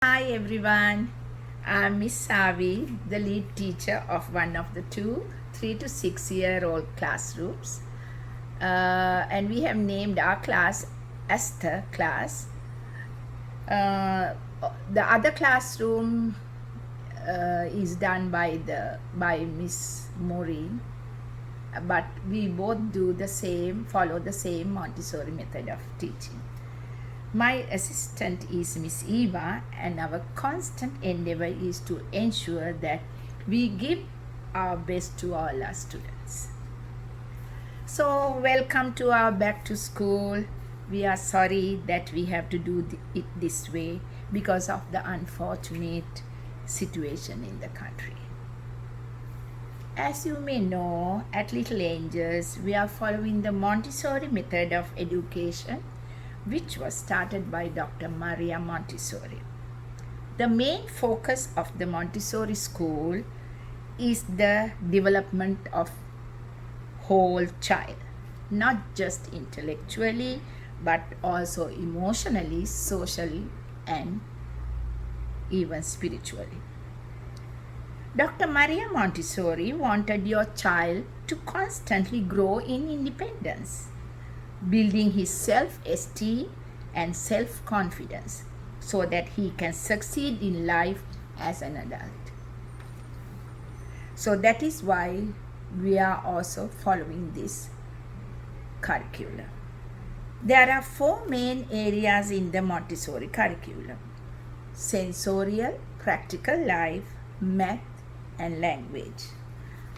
Hi everyone, I'm Miss Savi, the lead teacher of one of the two 3 to 6 year old classrooms. And we have named our class Esther class. Uh, the other classroom is done by Miss Maureen, but we both follow the same Montessori method of teaching. My assistant is Miss Eva, and our constant endeavor is to ensure that we give our best to all our students. So, welcome to our back to school. We are sorry that we have to do it this way because of the unfortunate situation in the country. As you may know, at Little Angels, we are following the Montessori method of education, which was started by Dr. Maria Montessori. The main focus of the Montessori school is the development of whole child, not just intellectually, but also emotionally, socially, and even spiritually. Dr. Maria Montessori wanted your child to constantly grow in independence, building his self-esteem and self-confidence so that he can succeed in life as an adult. So that is why we are also following this curriculum. There are 4 main areas in the Montessori curriculum: sensorial, practical life, math, and language.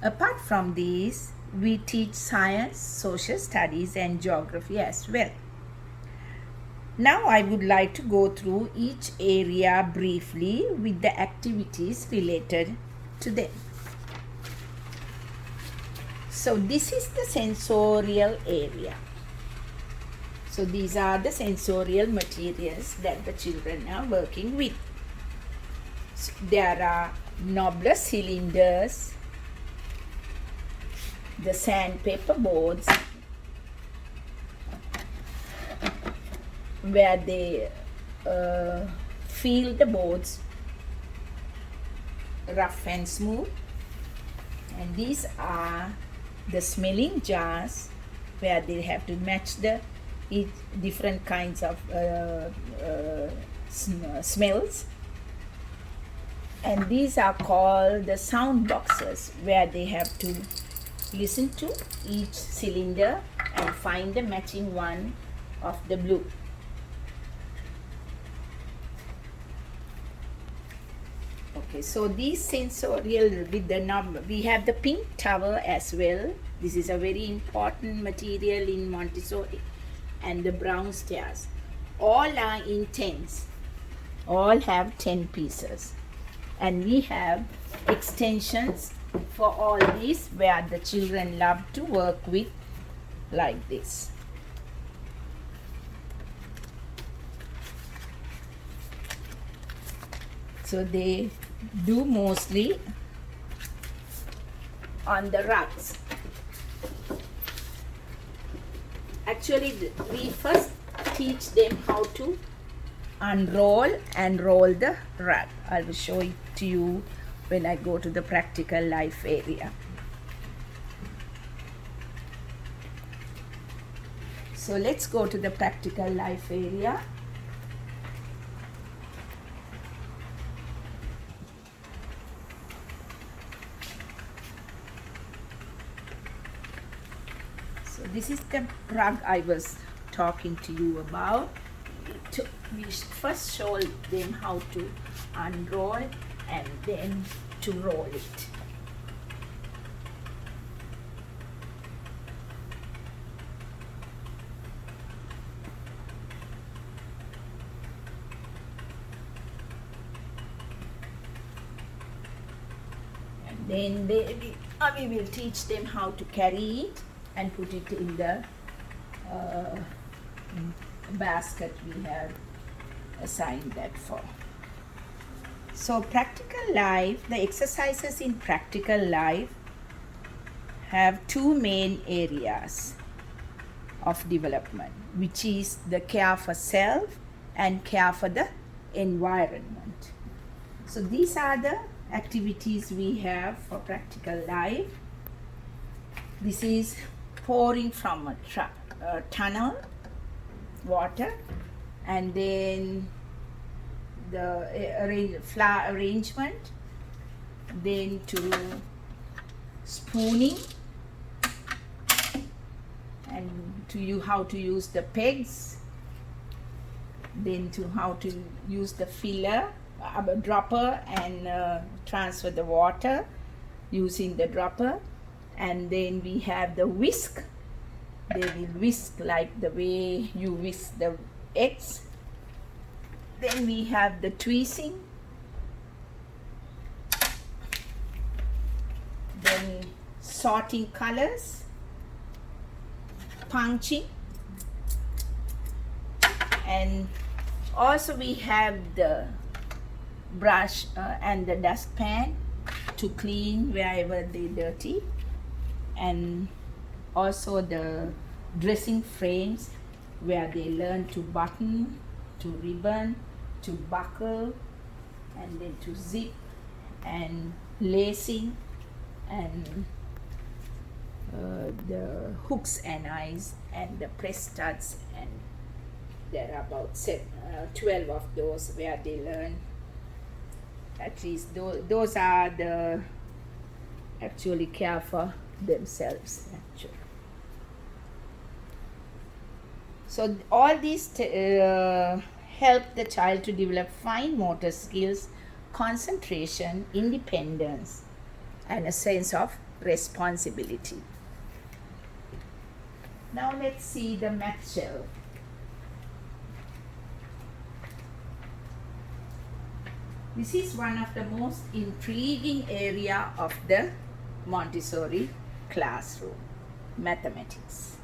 Apart from these, we teach science, social studies, and geography as well. Now I would like to go through each area briefly with the activities related to them. So this is the sensorial area. So these are the sensorial materials that the children are working with. So there are knobbler cylinders, the sandpaper boards, where they feel the boards rough and smooth, and these are the smelling jars where they have to match the different kinds of smells, and these are called the sound boxes where they have to listen to each cylinder and find the matching one of the blue. Okay, so these sensorial with the knob, we have the pink tower as well. This is a very important material in Montessori, and the brown stairs. All are in tens. All have 10 pieces. And we have extensions for all these where the children love to work with, like this. So they do mostly on the rugs. Actually, we first teach them how to unroll and roll the rug. I will show it to you when I go to the practical life area. So let's go to the practical life area. So this is the rug I was talking to you about. We first show them how to unroll and then to roll it. And then we will teach them how to carry it and put it in the basket we have assigned that for. So practical life, the exercises in practical life have 2 main areas of development, which is the care for self and care for the environment. So these are the activities we have for practical life. This is pouring from a tunnel water, and then the flower arrangement, then to spooning, and to how to use the pegs, then to how to use the filler, dropper, and transfer the water using the dropper. And then we have the whisk. They will whisk like the way you whisk the eggs. Then we have the tweezing, then sorting colors, punching, and also we have the brush and the dustpan to clean wherever they're dirty, and also the dressing frames where they learn to button, to ribbon, to buckle, and then to zip, and lacing, and the hooks and eyes, and the press studs, and there are about 12 of those where they learn. At least those are the actually care for themselves actually. So all these help the child to develop fine motor skills, concentration, independence, and a sense of responsibility. Now let's see the math shelf. This is one of the most intriguing area of the Montessori classroom, mathematics.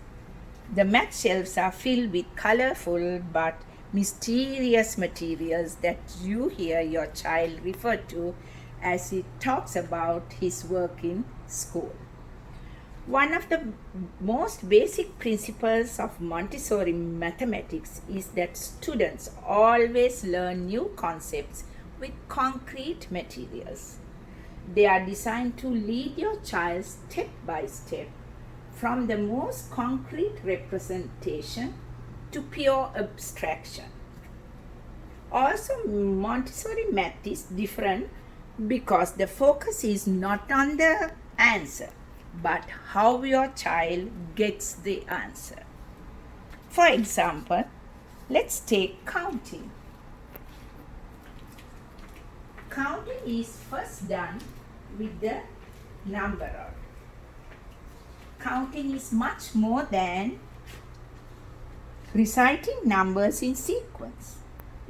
The math shelves are filled with colorful but mysterious materials that you hear your child refer to as he talks about his work in school. One of the most basic principles of Montessori mathematics is that students always learn new concepts with concrete materials. They are designed to lead your child step by step from the most concrete representation to pure abstraction. Also, Montessori math is different because the focus is not on the answer, but how your child gets the answer. For example, let's take counting. Counting is first done with the number rod. Counting is much more than reciting numbers in sequence.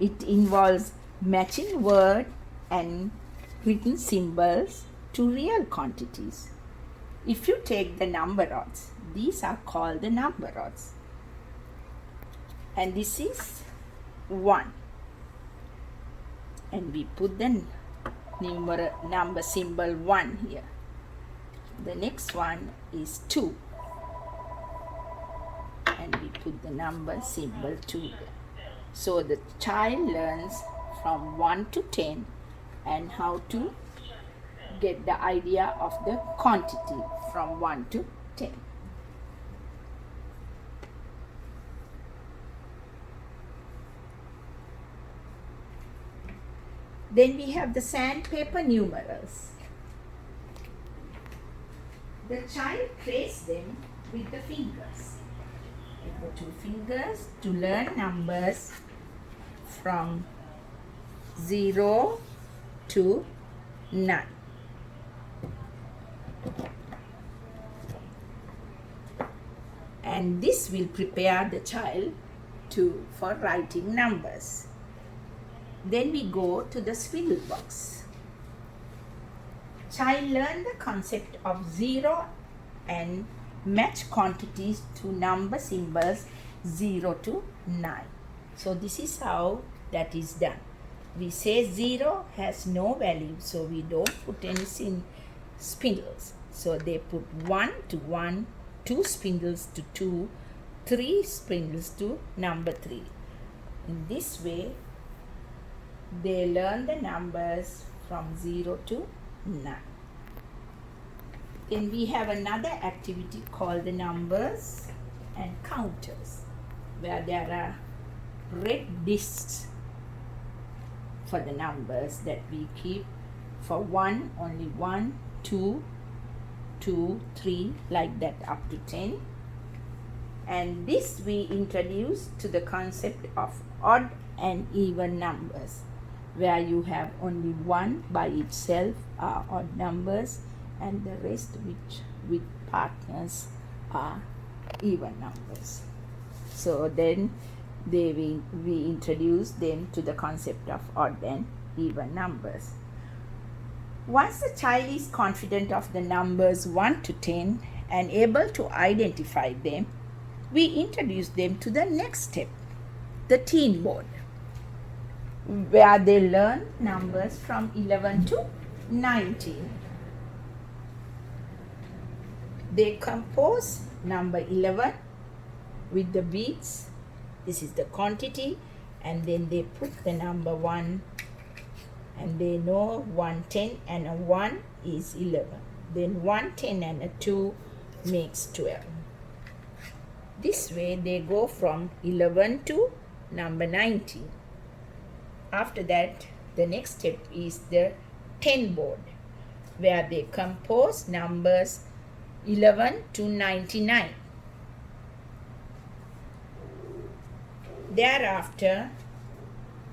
It involves matching word and written symbols to real quantities. If you take the number rods, these are called the number rods. And this is 1. And we put the number symbol 1 here. The next one is 2. And we put the number symbol 2 here. So the child learns from 1 to 10 and how to get the idea of the quantity from 1 to 10. Then we have the sandpaper numerals. The child traces them with the fingers. With the 2 fingers to learn numbers from 0 to 9. And this will prepare the child for writing numbers. Then we go to the spindle box. Child learn the concept of 0 and match quantities to number symbols 0 to 9. So this is how that is done. We say 0 has no value, so we don't put any spindles. So they put 1 to 1, 2 spindles to 2, 3 spindles to number 3. In this way, they learn the numbers from 0 to 9. Then we have another activity called the numbers and counters, where there are red discs for the numbers that we keep. For 1, only 1, 2, 2, 3, like that up to 10. And this we introduce to the concept of odd and even numbers, where you have only 1 by itself are odd numbers and the rest which with partners are even numbers. So then we introduce them to the concept of odd and even numbers. Once the child is confident of the numbers 1 to 10 and able to identify them, we introduce them to the next step, the teen board, where they learn numbers from 11 to 19. They compose number 11 with the beads. This is the quantity, and then they put the number 1, and they know 110 and a 1 is 11. Then 110 and a 2 makes 12. This way they go from 11 to number 19. After that, the next step is the 10 board, where they compose numbers 11 to 99. Thereafter,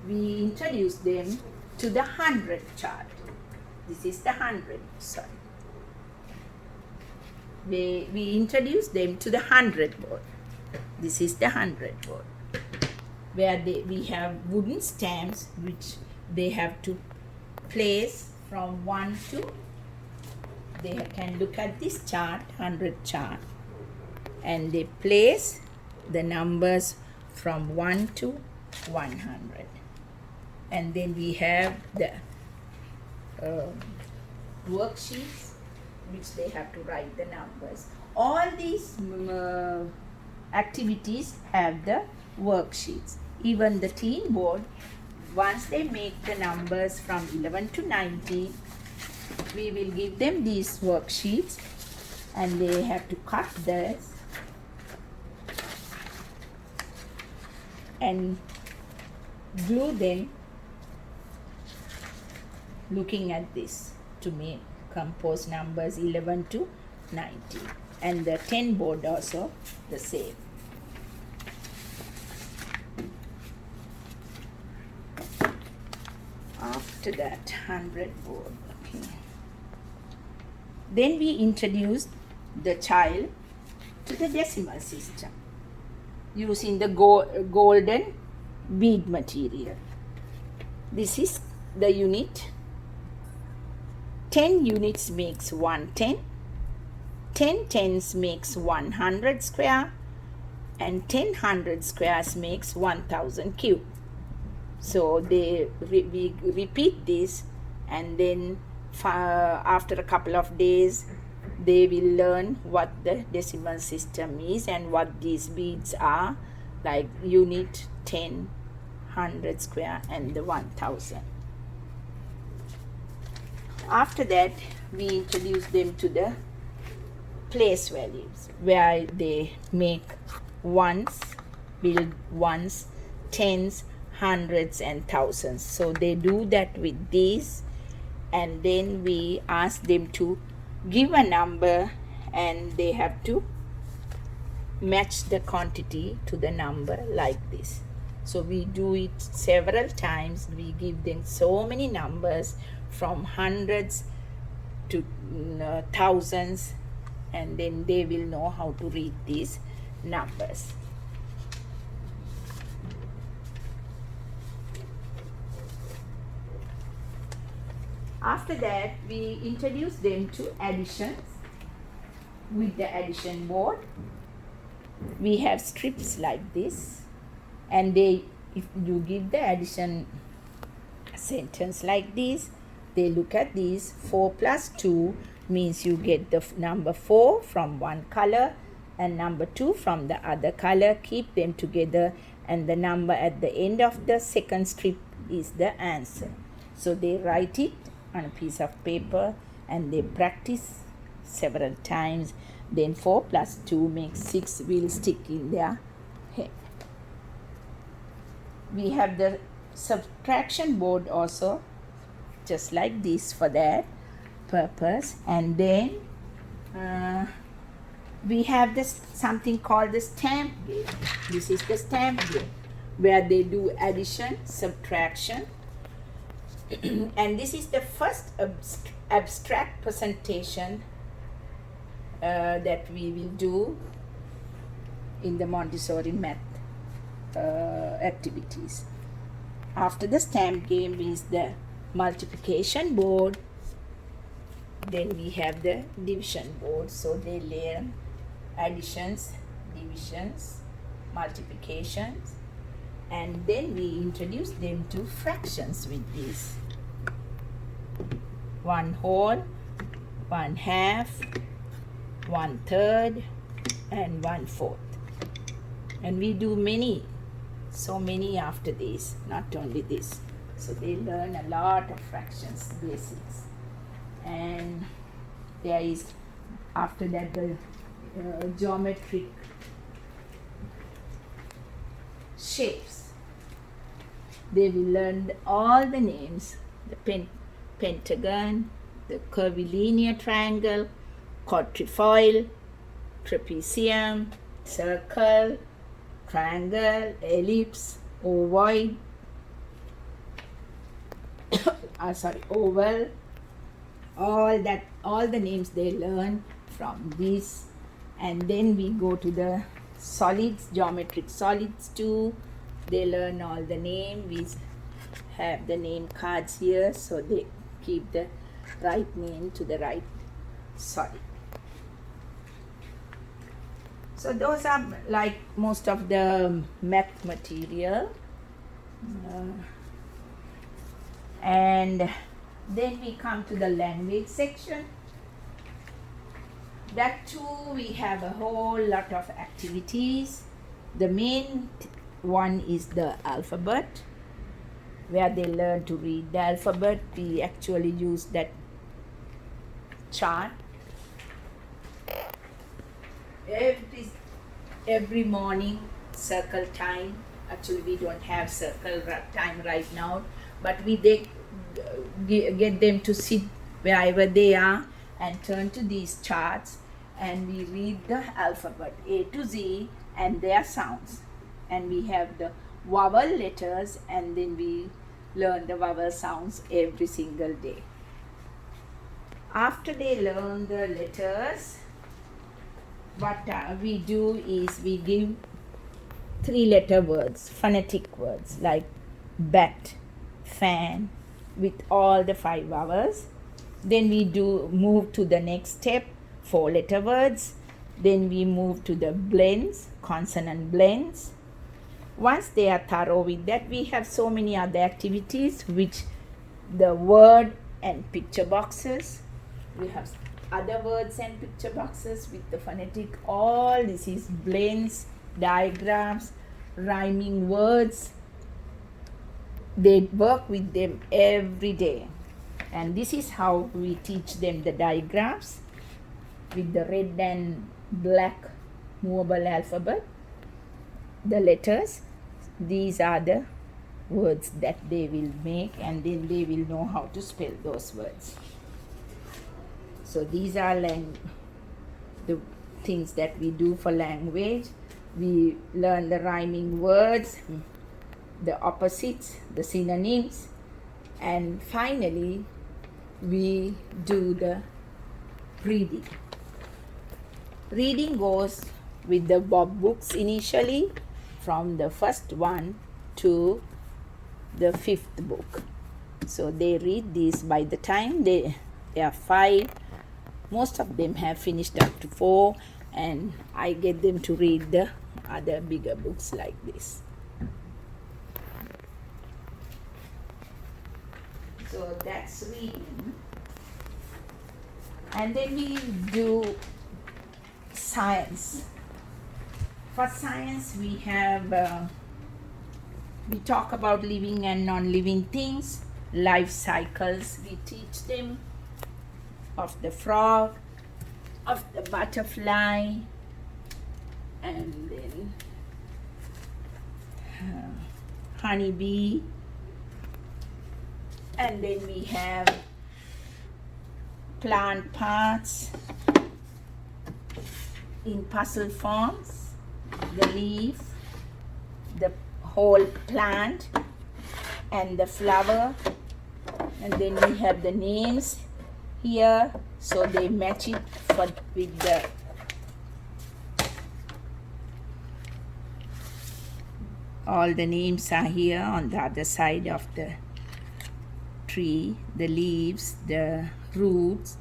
we introduce them to the 100 chart. This is the 100, sorry. We introduce them to the 100 board. This is the 100 board, where we have wooden stamps which they have to place from 1 to, they can look at this chart, 100 chart, and they place the numbers from 1 to 100. And then we have the worksheets which they have to write the numbers. All these activities have the worksheets. Even the teen board, once they make the numbers from 11 to 90, we will give them these worksheets and they have to cut this and glue them looking at this to make compose numbers 11 to 90. And the 10 board also the same. After that, 100 board. Okay. Then we introduce the child to the decimal system using the golden bead material. This is the unit. 10 units makes 110. 10 tens makes 100 square, and 10 100 squares makes 1000 cube. So we repeat this, and then after a couple of days they will learn what the decimal system is and what these beads are, like unit, 10, 100 square and the 1000. After that, we introduce them to the place values, where they make ones, build ones, tens, hundreds and thousands. So they do that with these, and then we ask them to give a number and they have to match the quantity to the number like this. So we do it several times. We give them so many numbers from hundreds to thousands, and then they will know how to read these numbers. After that, we introduce them to additions with the addition board. We have strips like this, and if you give the addition sentence like this, they look at these. 4 plus 2 means you get the number 4 from one color and number 2 from the other color. Keep them together, and the number at the end of the second strip is the answer. So they write it on a piece of paper and they practice several times. Then 4 plus 2 makes 6 will stick in their head. We have the subtraction board also, just like this for that purpose. And then we have this something called the stamp game. This is the stamp game where they do addition, subtraction, and this is the first abstract presentation that we will do in the Montessori math activities. After the stamp game is the multiplication board. Then we have the division board. So they learn additions, divisions, multiplications, and then we introduce them to fractions with this. 1/2, 1/2, 1/3, and 1/4. And we do so many after this, not only this. So they learn a lot of fractions, basics. And there is, after that, the geometric shapes. They will learn all the names, the pentagon, the curvilinear triangle, quadrifoil, trapezium, circle, triangle, ellipse, ovoid, oval, all the names they learn from this. And then we go to the solids, geometric solids too. They learn all the name. We have the name cards here, so they keep the right name to the right solid. So those are like most of the math material. And then we come to the language section. That too, we have a whole lot of activities. The main one is the alphabet, where they learn to read the alphabet. We actually use that chart. Every morning, circle time. Actually, we don't have circle time right now, but they get them to sit wherever they are and turn to these charts, and we read the alphabet A to Z and their sounds. And we have the vowel letters, and then we learn the vowel sounds every single day. After they learn the letters, what we do is we give 3-letter words, phonetic words like bat, fan, with all the 5 vowels. Then we move to the next step, 4-letter words. Then we move to the blends, consonant blends. Once they are thorough with that, we have so many other activities, which the word and picture boxes. We have other words and picture boxes with the phonetic. All this is blends, diagrams, rhyming words. They work with them every day. And this is how we teach them the diagrams with the red and black movable alphabet. The letters, these are the words that they will make, and then they will know how to spell those words. So these are the things that we do for language. We learn the rhyming words, the opposites, the synonyms, and finally we do the reading. Reading goes with the Bob books initially, from the first one to the 5th book. So they read these. By the time they are 5, most of them have finished up to 4, and I get them to read the other bigger books like this. So that's reading. And then we do science. For science, we have We talk about living and non-living things, life cycles. We teach them of the frog, of the butterfly, and then honeybee, and then we have plant parts in puzzle forms, the leaf, the whole plant, and the flower, and then we have the names here, so they match it with the all the names are here on the other side of the tree, the leaves, the roots,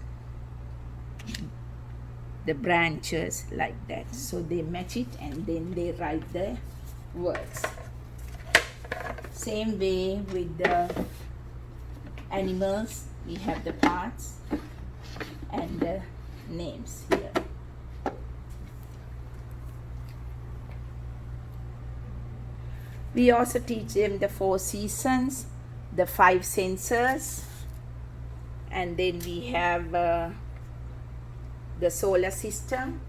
the branches, like that. So they match it and then they write the words. Same way with the animals, we have the parts and the names here. We also teach them the 4 seasons, the 5 senses, and then we have the solar system.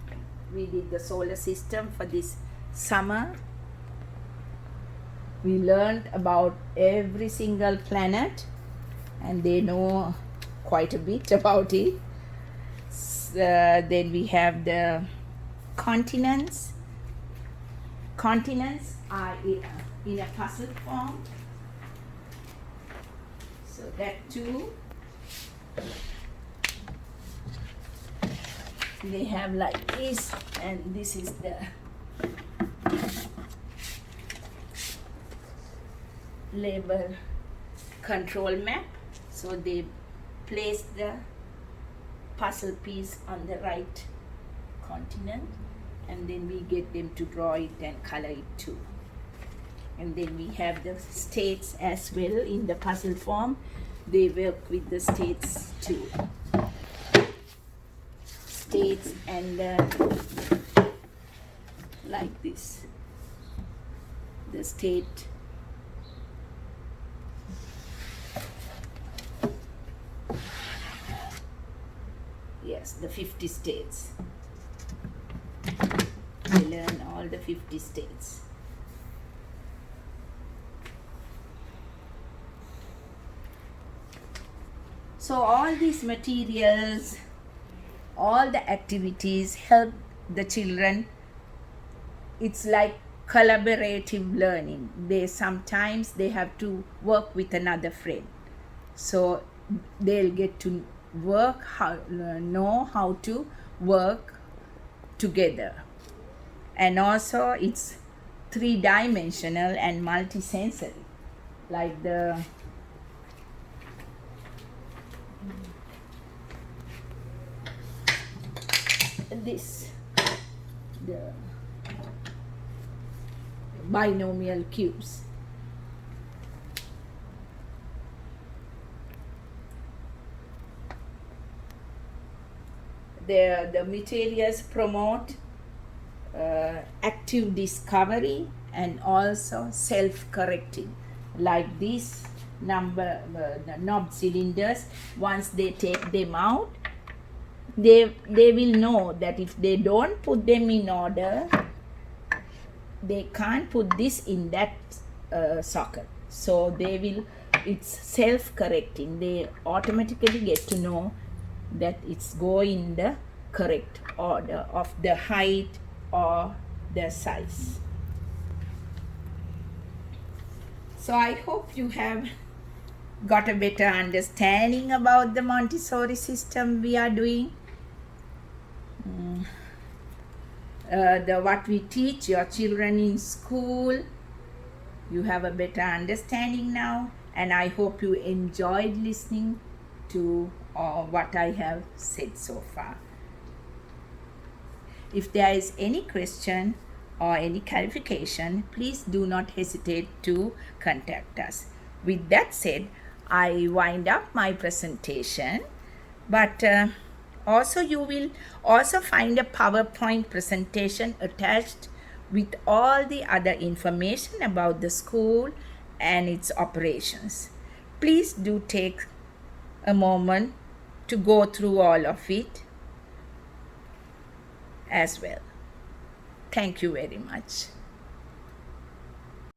We did the solar system for this summer. We learned about every single planet, and they know quite a bit about it. Then we have the continents. Continents are in a puzzle form. So that too. They have like this, and this is the label control map. So they place the puzzle piece on the right continent, and then we get them to draw it and color it too. And then we have the states as well in the puzzle form. They work with the states too. States and like this, the state. Yes, the 50 states. We learn all the 50 states. So all these materials, all the activities help the children. It's like collaborative learning. Sometimes they have to work with another friend. So they'll get to know how to work together. And also it's 3-dimensional and multisensory, like the binomial cubes. The materials promote active discovery and also self-correcting, like these the knob cylinders. Once they take them out, they will know that if they don't put them in order, they can't put this in that socket. So it's self-correcting. They automatically get to know that it's going in the correct order of the height or the size. So I hope you have got a better understanding about the Montessori system we are doing. What we teach your children in school, you have a better understanding now, and I hope you enjoyed listening to what I have said so far. If there is any question or any clarification, please do not hesitate to contact us. With that said, I wind up my presentation, but also you will also find a PowerPoint presentation attached with all the other information about the school and its operations. Please do take a moment to go through all of it as well. Thank you very much.